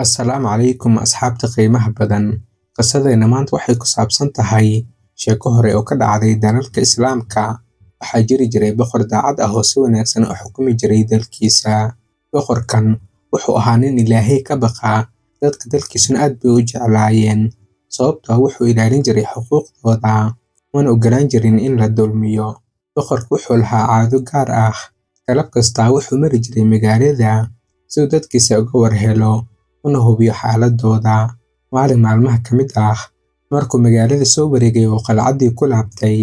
Assalaamu calaykum asxaabta qiimaha badan. Qisadeena maanta waxay ku saabsan tahay sheeko hore oo ka dhacday dalalka Islaamka. Waxaa jiri jiray boqor daacad ah oo si wanaagsan u xukumi jiray dalkiisa. Boqorkan wuxuu ahaa nin Ilaahay ka baqa, dadka dalkiisuna aad bay u jeclaayeen. Sababtoo ah wuxuu ilaalin jiray xuquuqdooda, mana ogolaan jirin in la dulmiyo. Boqorku wuxuu lahaa caado gaar ah. Galab kasta wuxuu mari jiray magaalada si uu dadkiisa uga warhelo una hubiyo xaaladooda. Maalin maalmaha ka mid ah, markuu magaalada soo wareegay oo qalcaddii ku laabtay,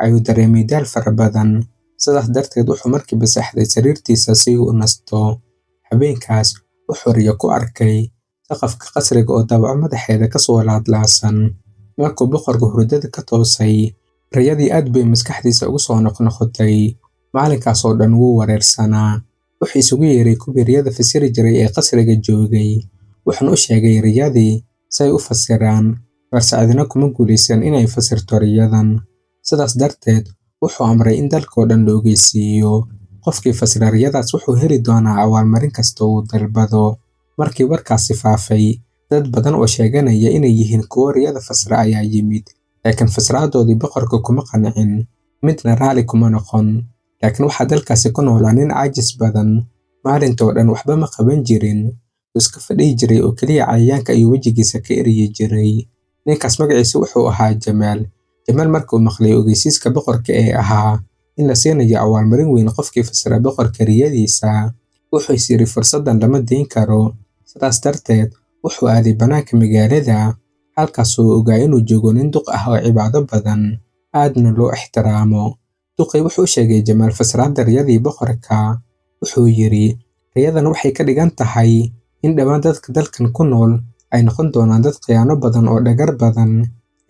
ayuu dareemay daal fara badan. Sidaas darteed wuxuu markiiba seexday sariirtiisa si uu u nasto. Habeenkaas wuxuu riyo ku arkay saqafka qasriga oo dabaco madaxeeda ka soo laablaasan. Markuu boqorku hurdada ka toosay, riyadii aad bay maskaxdiisa ugu soo noqnoqotay. Maalinkaas oo dhan wuu wareersanaa. Wuxuu isugu yeeray kuwii riyada fasiri jiray ee qasriga joogay, wuxuuna u sheegay riyadii si ay u fasiraan, balse cidina kuma guulaysan inay fasirto riyadan. Sidaas darteed wuxuu amray in dalkoo dhan la ogeysiiyo. Qofkii fasira riyadaas wuxuu heli doonaa abaalmarin kasta uu dalbado. Markii warkaasi faafay, dad badan oo sheeganaya inay yihiin kuwo riyada fasira ayaa yimid, laakiin fasiraadoodii boqorka kuma qancin, midna raali kuma noqon. Laakiin waxaa dalkaasi ku noolaa nin caajis badan. Maalintoo dhan waxba ma qaban jirin, wuu iska fadhiyi jiray oo keliya cayayaanka ayuu wejigiisa ka eryi jiray. Ninkaas magaciisa wuxuu ahaa Jamaal. Jamaal markuu maqlay ogeysiiska boqorka ee ahaa in la siinayo abaalmarin weyn qofkii fasira boqorka riyadiisa, wuxuu is yiri fursaddan lama dayn karo. Sidaas darteed wuxuu aaday bannaanka magaalada, halkaasoo ogaa inuu joogo nin duq ah oo cibaado badan, aadna loo ixtiraamo. Duqii wuxuu u sheegay Jamaal fasiraadda riyadii boqorka. Wuxuu yiri, riyadan waxay ka dhigan tahay in dhammaan dadka dalkan ku nool ay noqon doonaan dad khiyaano badan oo dhagar badan,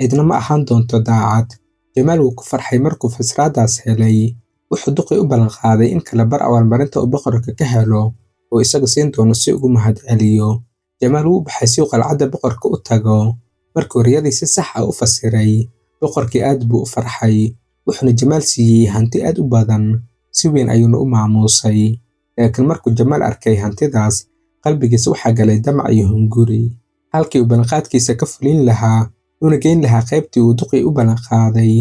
cidna ma ahaan doonto daacad. Jamaal wuu ku farxay markuu fasiraaddaas helay. Wuxuu duqii u ballan qaaday in kala bar abaalmarinta uu boqorka ka helo oo isaga siin doono si ugu mahadceliyo. Jamaal wuu u baxay si uu qalcadda boqorka u tago. Markuu riyadii si sax ah u fasiray, boqorkii aad buu u farxay, wuxuuna Jamaal siiyey hanti aad u badan, si weyn ayuuna u maamuusay. Laakiin markuu Jamaal arkay hantidaas, qalbigiisa waxaa galay damac iyo hunguri. Halkii uu ballanqaadkiisa ka fulin lahaa una geyn lahaa qaybtii uu duqii u ballanqaaday,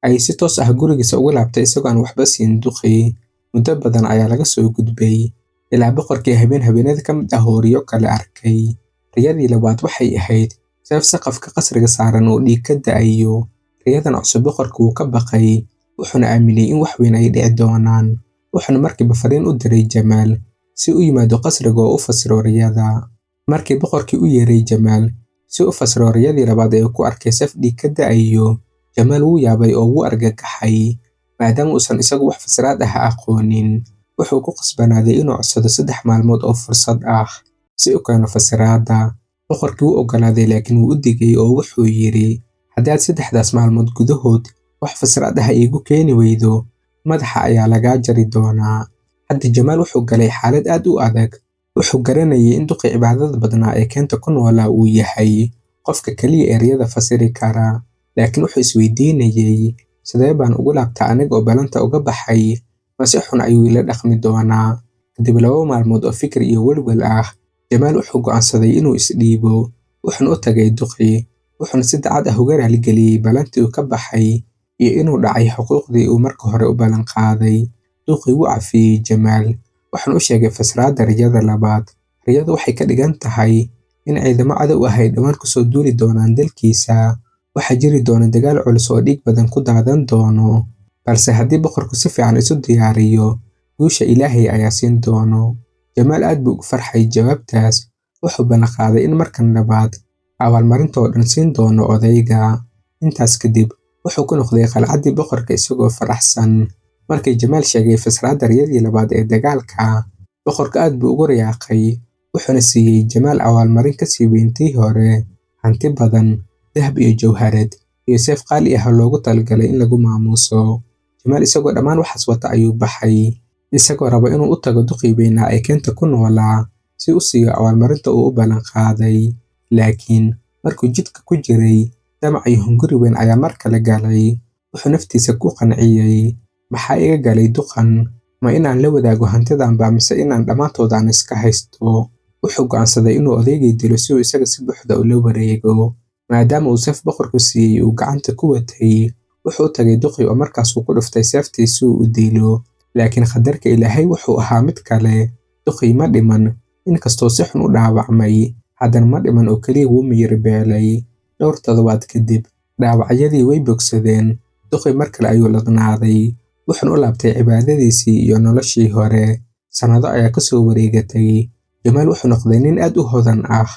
ayay si toos ah gurigiisa ugu laabtay isagoo aan waxba siin duqii. Muddo badan ayaa laga soo gudbay, ilaa boqorkii habeen habeenada ka mid ah oo riyo kale arkay. Riyadii labaad waxay ahayd seef saqafka qasriga saaran oo dhiig ka da'ayo. Riyadan cusub boqorku wuu ka baqay, wuxuuna aaminay in wax weyn ay dhici doonaan. Wuxuuna markiiba fariin u diray Jamaal si u yimaado qasriga oo u fasiro riyada. Markii boqorkii u yeeray Jamaal si uu u fasiro riyadii labaad ee uu ku arkay seef dhiig ka da'ayo, Jamaal wuu yaabay oo wuu argagaxay, maadaama uusan isagu wax fasiraad ah aqoonin. Wuxuu ku qasbanaaday inuu codsado 3 maalmood oo fursad ah si uu keeno fasiraadda. Boqorkii wuu oggolaaday, laakiin wuu u digay oo wuxuu yiri, haddaad 3daas maalmood gudahood wax fasiraad ah iigu keeni weydo, madaxa ayaa lagaa jari doonaa. Hadda Jamaal wuxuu galay xaalad aad u adag. Wuxuu garanayay in duqii cibaadada badnaa ee keenta ku noolaa uu yahay qofka keliya ee riyada fasiri kara. Laakiin wuxuu isweydiinayay, sidee baan ugu laabtaa aniga oo ballanta uga baxay, mase xun ayuu ila dhaqmi doonaa. Kadib 2 maalmood oo fikir iyo welwel ah, Jamaal wuxuu go'aansaday inuu isdhiibo. Wuxuuna u tagay duqii, wuxuuna si daacad ah uga raaligeliyey ballantii uu ka baxay iyo inuu dhacay xuquuqdii uu marka hore u ballanqaaday. Duqii wuu cafiyey Jamaal, wuxuuna u sheegay fasiraadda riyada labaad. Riyadu waxay ka dhigan tahay in ciidamo cadow ah ay dhawaan kusoo duuli doonaan dalkiisa. Waxaa jiri doona dagaal culus oo dhiig badan ku daadan doono, balse haddii boqorku si fiican isu diyaariyo, guusha Ilaahay ayaa siin doono. Jamaal aad buu ugu farxay jawaabtaas. Wuxuu ballanqaaday in markan labaad abaalmarintoo dhan siin doono odayga. Intaas kadib wuxuu ku noqday qalcaddii boqorka isagoo faraxsan. Markii Jamaal sheegay fasiraadda riyadii labaad ee dagaalka, boqorka aad buu ugu riyaaqay, wuxuuna siiyey Jamaal abaalmarin ka sii weyn tii hore, hanti badan, dahab iyo jawharad, iyo seef qaali ah oo loogu talagalay in lagu maamuuso. Jamaal isagoo dhammaan waxaas wata ayuu baxay, isagoo raba inuu u tago duqii weynaa ee keenta ku noolaa si uu siiyo abaalmarinta uu u ballanqaaday. Laakiin markuu jidka ku jiray, damac iyo hunguri weyn ayaa mar kale galay. Wuxuu naftiisa ku qanciyey, maxaa iga galay duqan? Ma inaan la wadaago hantidanba mise inaan dhammaantood aan iska haysto? wuxuu go'aansaday inuu odaygii dilo si uu isaga si buuxda ula wareego. Maadaama uu seef boqorku siiyey uu gacanta ku watay, wuxuu u tagay duqii oo markaas uu ku dhuftay seeftii si uu u dilo. Laakiin qadarka Ilaahay wuxuu ahaa mid kale. Duqii ma dhiman, inkastoo si xun u dhaawacmay, haddana ma dhiman oo keliya wuu miyir beelay. Dhowr toddobaad kadib, dhaawacyadii way bogsadeen. Duqii mar kale ayuu ladnaaday, wuxuuna u laabtay cibaadadiisii iyo noloshii hore. Sannado ayaa ka soo wareegatay. Jamaal wuxuu noqday nin aad u hodan ah,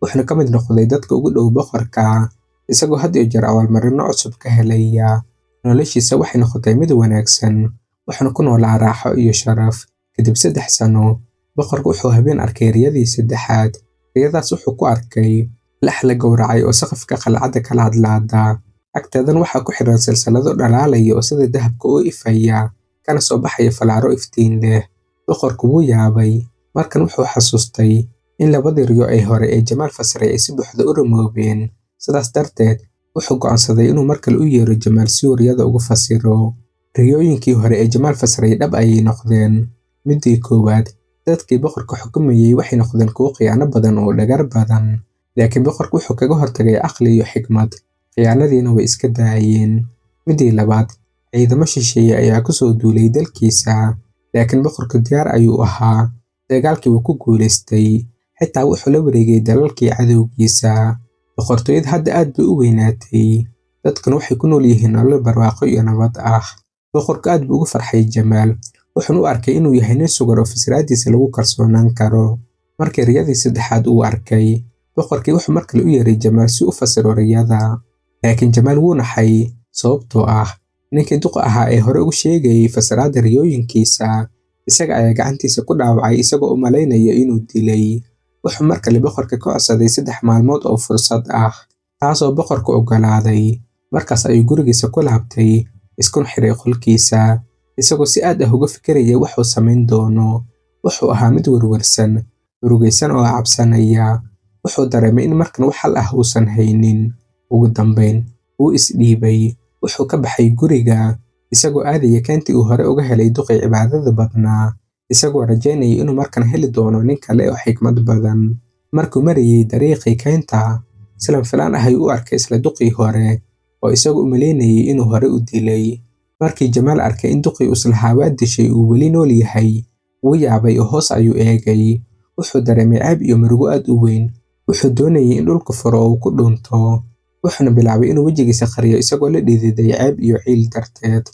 wuxuuna ka mid noqday dadka ugu dhow boqorka, isagoo had iyo jeer abaalmarino cusub ka helaya. Noloshiisa waxay noqotay mid wanaagsan, wuxuuna ku noolaa raaxo iyo sharaf. Kadib 3 sano, boqorku wuxuu habeen arkay riyadii saddexaad. Riyadaas wuxuu ku arkay lax la gowracay oo saqafka qalcadda kala hadlaada. Agteedan waxaa ku xiran silsilado dhalaalaya oo sida dahabka u ifaya, kana soo baxaya falaaro iftiin leh. Boqorku wuu yaabay. Markan wuxuu xasuustay in labadii riyo ee hore ee Jamaal fasiray ay si buuxda u rumoobeen. Sidaas darteed, wuxuu go'aansaday inuu mar kale u yeero Jamaal si uu riyada ugu fasiro. Riyooyinkii hore ee Jamaal fasiray dhab ayay noqdeen. Midii koowaad, dadkii boqorka xukumayay waxay noqdeen kuwo khiyaano badan oo dhagar badan. Laakiin boqorku wuxuu kaga hortagay caqli iyo xikmad, khiyaanadiina way iska daayeen. Midii labaad, ciidamo shisheeye ayaa ku soo duulay dalkiisa, laakiin boqorku diyaar ayuu ahaa. Dagaalkii wuu ku guulaystay, xitaa wuxuu la wareegay dalalkii cadowgiisa. Boqortooyada hadda aad bay u weynaatay, dadkuna waxay ku nool yihiin nolol barwaaqo iyo nabad ah. Boqorku aad buu ugu farxay Jamaal, wuxuuna u arkay inuu yahay nin sugan oo fasiraadiisa lagu kalsoonaan karo. Markii riyadii saddexaad uu arkay, boqorkii wuxuu mar kale u yeeray Jamaal si uu u fasiro riyada. Laakiin Jamaal wuu naxay, sababtoo ah ninkii duqa ahaa ee hore ugu sheegayay fasiraadda riyooyinkiisa, isaga ayaa gacantiisa ku dhaawacay isagoo u malaynaya inuu dilay. Wuxuu mar kale boqorka ka codsaday 3 maalmood oo fursad ah, taasoo boqorku oggolaaday. Markaas ayuu gurigiisa ku laabtay, iskuna xiray qolkiisa, isagoo si aad ah uga fikiraya wuxuu samayn doono. Wuxuu ahaa mid werwersan, murugaysan oo cabsanaya. Wuxuu dareemay in markan wax xal ah uusan haynin. Ugu dambayn, wuu isdhiibay. Wuxuu ka baxay guriga, isagoo aadaya keentii uu hore uga helay duqii cibaadada badnaa, isagoo rajaynaya inuu markan heli doono nin kale oo xikmad badan. Markuu marayay dariiqii keenta, si lama filaan ah ayuu u arkay isla duqii hore, oo isagoo u malaynayay inuu hore u dilay. Markii Jamaal arkay in duqii uu islahaa waa dishay uu weli nool yahay, wuu yaabay oo hoos ayuu eegay. Wuxuu dareemay ceeb iyo murugo aad u weyn. Wuxuu doonayay in dhulka furo oo uu ku dhunto, wuxuuna bilaabay inuu wejigiisa qariyo isagoo la dhididay ceeb iyo ciil darteed.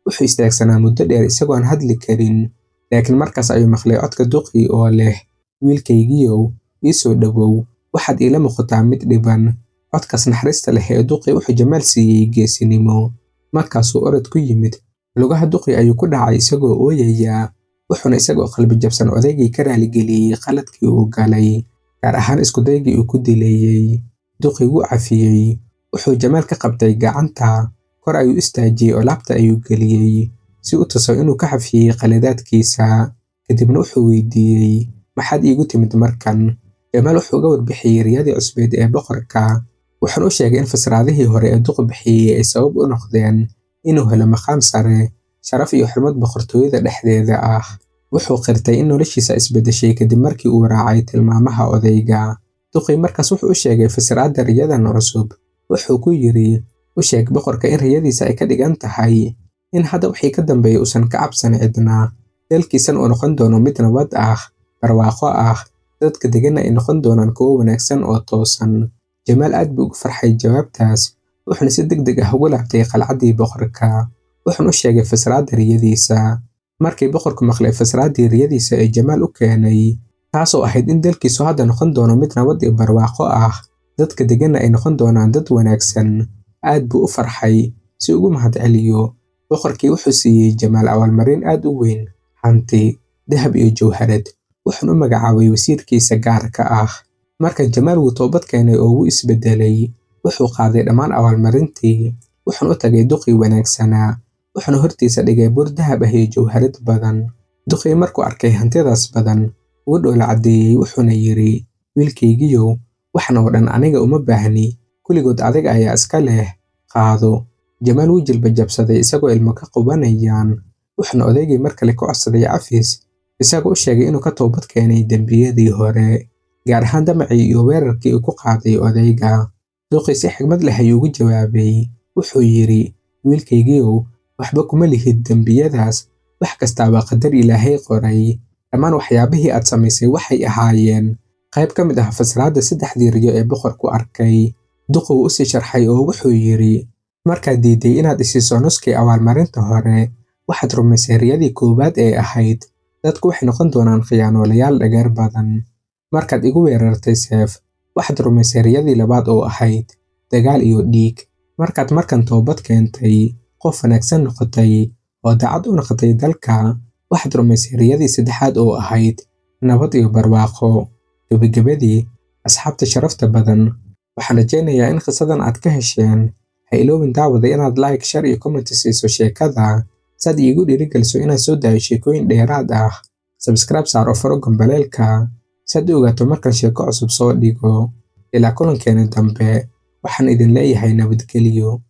Wuxuu istaagsanaa muddo dheer isagoo aan hadli karin, laakiin markaas ayuu maqlay codka duqii oo leh, "Wiilkaygiiow, ii soo dhowow, waxaad iila muuqataa mid dhiban." Codkaas naxariista leh ee duqii wuxuu Jamaal siiyey geesinimo. Markaasuu orod ku yimid, lugaha duqii ayuu ku dhacay isagoo ooyaya, wuxuuna isagoo qalbi jabsan odaygii ka raaligeliyey qaladkii uu galay, gaar ahaan isku daygii uu ku dilayay. Duqii wuu cafiyey, wuxuu Jamaal ka qabtay gacanta, kor ayuu istaajiyey oo laabta ayuu geliyey, si uu tuso inuu ka cafiyey qaladaadkiisa. Kadibna wuxuu weydiiyey, "Maxaad iigu timid markan?" Jamaal wuxuu uga warbixiyey riyadii cusbeed ee boqorka, wuxuuna u sheegay in fasiraadihii hore ee duqa bixiyey ay sabab u noqdeen inuu helo maqaam sare, sharaf iyo xurmad boqortooyada dhexdeeda ah. Wuxuu qirtay in noloshiisa isbedeshay kadib markii uu raacay tilmaamaha odayga. Duqii markaas wuxuu u sheegay fasiraadda riyadan cusub. Wuxuu ku yiri, "U sheeg boqorka in riyadiisa ay ka dhigan tahay in hadda wixii ka dambeeya uusan ka cabsan cidna, dalkiisan uu noqon doono mid nabad ah, barwaaqo ah, dadka deganna ay noqon doonaan kuwo wanaagsan oo toosan." Jamaal aad buu ugu farxay jawaabtaas, wuxuuna si degdeg ah ugu laabtay qalcaddii boqorka, wuxuuna u sheegay fasiraadda riyadiisa. Markii boqorku maqlay fasiraaddii riyadiisa ee Jamaal u keenay, taasoo ahayd in dalkiisu hadda noqon doono mid nabad iyo barwaaqo ah, dadka deganna ay noqon doonaan dad wanaagsan, aad buu u farxay. Si ugu mahadceliyo, boqorkii wuxuu siiyey Jamaal abaalmarin aad u weyn, hanti, dahab iyo jawharad, wuxuuna u magacaabay wasiirkiisa gaarka ah. Marka Jamaal wuu toobad keenay oo wuu isbedelay, wuxuu qaaday dhammaan abaalmarintii, wuxuuna u tagay duqii wanaagsanaa, wuxuuna hortiisa dhigay bur dahab ah iyo jawharad badan. Duqii markuu arkay hantidaas badan, wuu dhoola caddeeyey, wuxuuna yiri, "Wiilkaygiiow, waxan oo dhan aniga uma baahni, kulligood adiga ayaa iska leh, qaado." Jamaal wuu jilba jabsaday isagoo ilmo ka qubanayaan, wuxuuna odaygii mar kale ka codsaday cafis, isagoo u sheegay inuu ka toobad keenay dembiyadii hore. gaar ahaan damacii iyo weerarkii uu ku qaaday odayga. Duqii si xigmad leh ayuu ugu jawaabay, wuxuu yidhi, wiilkaygiiow, waxba kuma lihid dembiyadaas, wax kasta waa qadar Ilaahay qoray. Dhammaan waxyaabihii aad samaysay waxay ahaayeen qayb ka mid ah fasraadda 3 riyo ee boqorku arkay. Duquu u sii sharxay oo wuxuu yidhi, markaad diiday inaad isiiso nuskii abaalmarinta hore, waxaad rumaysay riyadii koowaad ee ahayd, dadku waxay noqon doonaan khiyaanoolayaal dhagar badan. Markaad igu weerartay seef, waxaad rumaysay riyadii labaad oo ahayd dagaal iyo dhiig. Markaad markan toobad keentay, qof wanaagsan noqotay oo daacad u noqotay dalka, waxaad rumaysay riyadii saddexaad oo ahayd nabad iyo barwaaqo. Gabagabadii, asxaabta sharafta badan, waxaan rajaynayaa in qisadan aad ka hesheen. Ha iloobin daawada inaad like, share iyo comment siiso sheekada si aad iigu dhiirigeliso inaan soo daayo sheekooyin dheeraad ah. Subscribe saar oo furo gambaleelka si aad u ogaato markaan sheeko cusub soo dhigo. Ilaa kulankeena dambe, waxaan idin leeyahay nabadgelyo.